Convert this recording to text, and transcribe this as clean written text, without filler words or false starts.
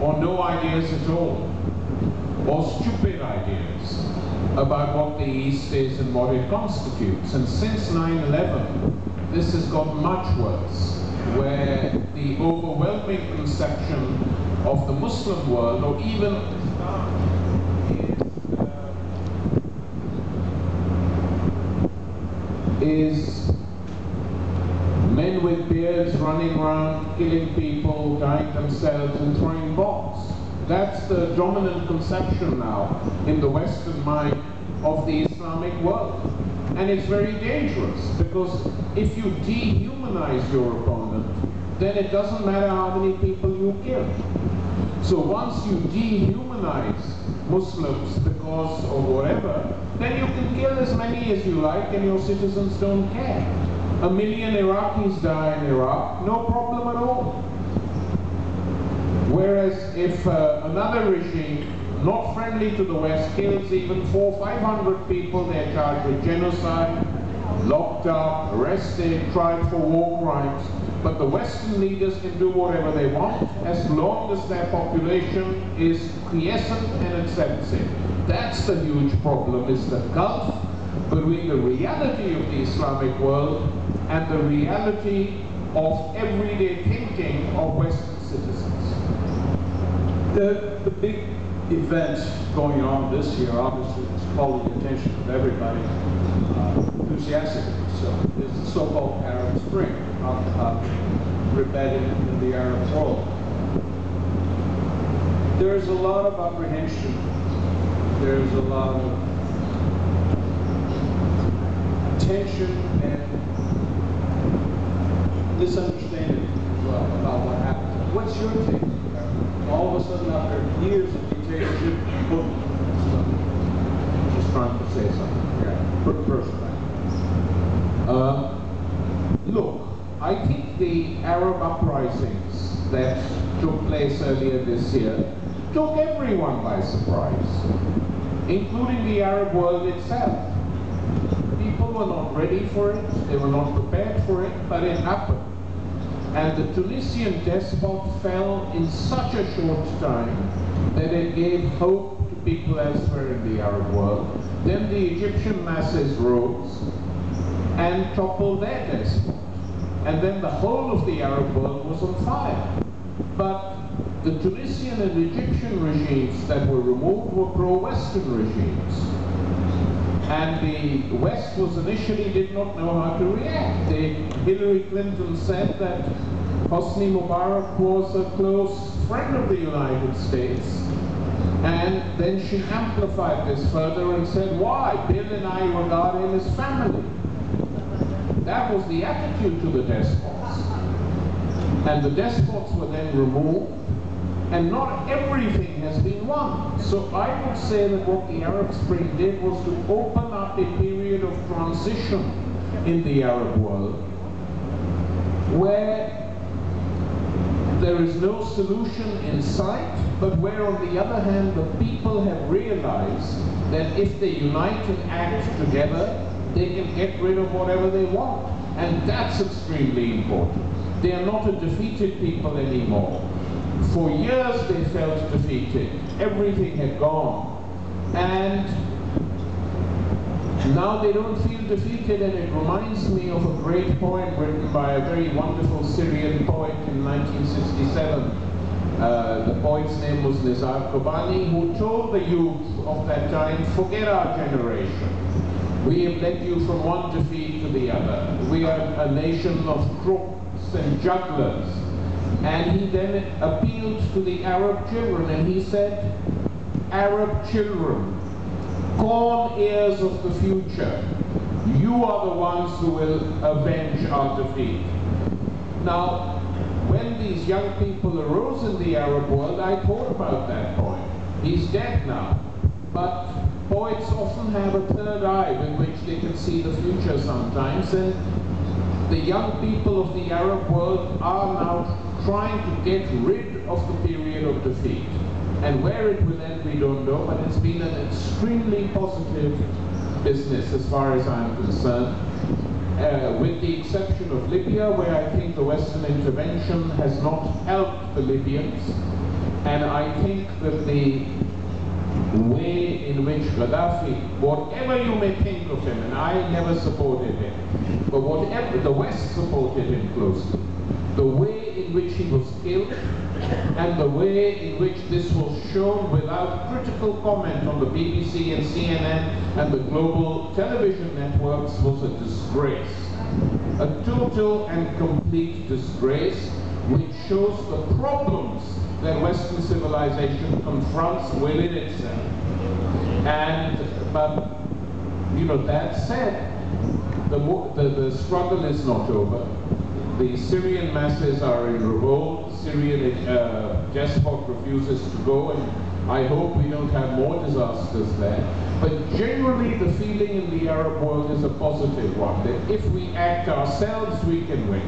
or no ideas at all, or stupid ideas about what the East is and what it constitutes. And since 9/11, this has got much worse, where the overwhelming conception of the Muslim world, or even is men with beards running around, killing people, dying themselves, and throwing bombs. That's the dominant conception now in the Western mind of the Islamic world. And it's very dangerous, because if you dehumanize your opponent, then it doesn't matter how many people you kill. So once you dehumanize Muslims because of whatever, then you can kill as many as you like and your citizens don't care. 1 million Iraqis die in Iraq, no problem at all. Whereas if another regime, not friendly to the West, kills even 400 or 500 people, they're charged with genocide, locked up, arrested, tried for war crimes. But the Western leaders can do whatever they want as long as their population is quiescent and accepts it. That's the huge problem, is the gulf between the reality of the Islamic world and the reality of everyday thinking of Western citizens. The big event going on this year, obviously, has called the attention of everybody enthusiastically. So, is the so-called Arab Spring, rebellion in the Arab world. There's a lot of apprehension. There's a lot of tension and misunderstanding as well about what happened. What's your take? All of a sudden, after years of dictatorship, boom. Just trying to say something. Yeah. First time. Look, I think the Arab uprisings that took place earlier this year took everyone by surprise, including the Arab world itself. People were not ready for it, they were not prepared for it, but it happened. And the Tunisian despot fell in such a short time that it gave hope to people elsewhere in the Arab world. Then the Egyptian masses rose and toppled their despot. And then the whole of the Arab world was on fire. But the Tunisian and Egyptian regimes that were removed were pro-Western regimes. And the West was initially did not know how to react. Hillary Clinton said that Hosni Mubarak was a close friend of the United States. And then she amplified this further and said, why? Bill and I regard him as family. That was the attitude to the despots. And the despots were then removed, and not everything has been won. So I would say that what the Arab Spring did was to open up a period of transition in the Arab world, where there is no solution in sight, but where on the other hand the people have realized that if they unite and act together, they can get rid of whatever they want. And that's extremely important. They are not a defeated people anymore. For years they felt defeated. Everything had gone. And now they don't feel defeated, and it reminds me of a great poem written by a very wonderful Syrian poet in 1967. The poet's name was Nizar Kobani, who told the youth of that time, forget our generation. We have led you from one defeat to the other. We are a nation of crooks and jugglers. And he then appealed to the Arab children, and he said, Arab children, corn heirs of the future, you are the ones who will avenge our defeat. Now, when these young people arose in the Arab world, I thought about that poem. He's dead now, but poets often have a third eye with which they can see the future sometimes, and the young people of the Arab world are now trying to get rid of the period of defeat. And where it will end, we don't know, but it's been an extremely positive business as far as I'm concerned, with the exception of Libya, where I think the Western intervention has not helped the Libyans. And I think that the way in which Gaddafi, whatever you may think of him, and I never supported him, but whatever, the West supported him closely, the way in which he was killed, and the way in which this was shown without critical comment on the BBC and CNN and the global television networks was a disgrace. A total and complete disgrace, which shows the problems that Western civilization confronts within itself. And, but, you know, that said, the struggle is not over. The Syrian masses are in revolt. The Syrian despot refuses to go, and I hope we don't have more disasters there. But generally, the feeling in the Arab world is a positive one, that if we act ourselves, we can win.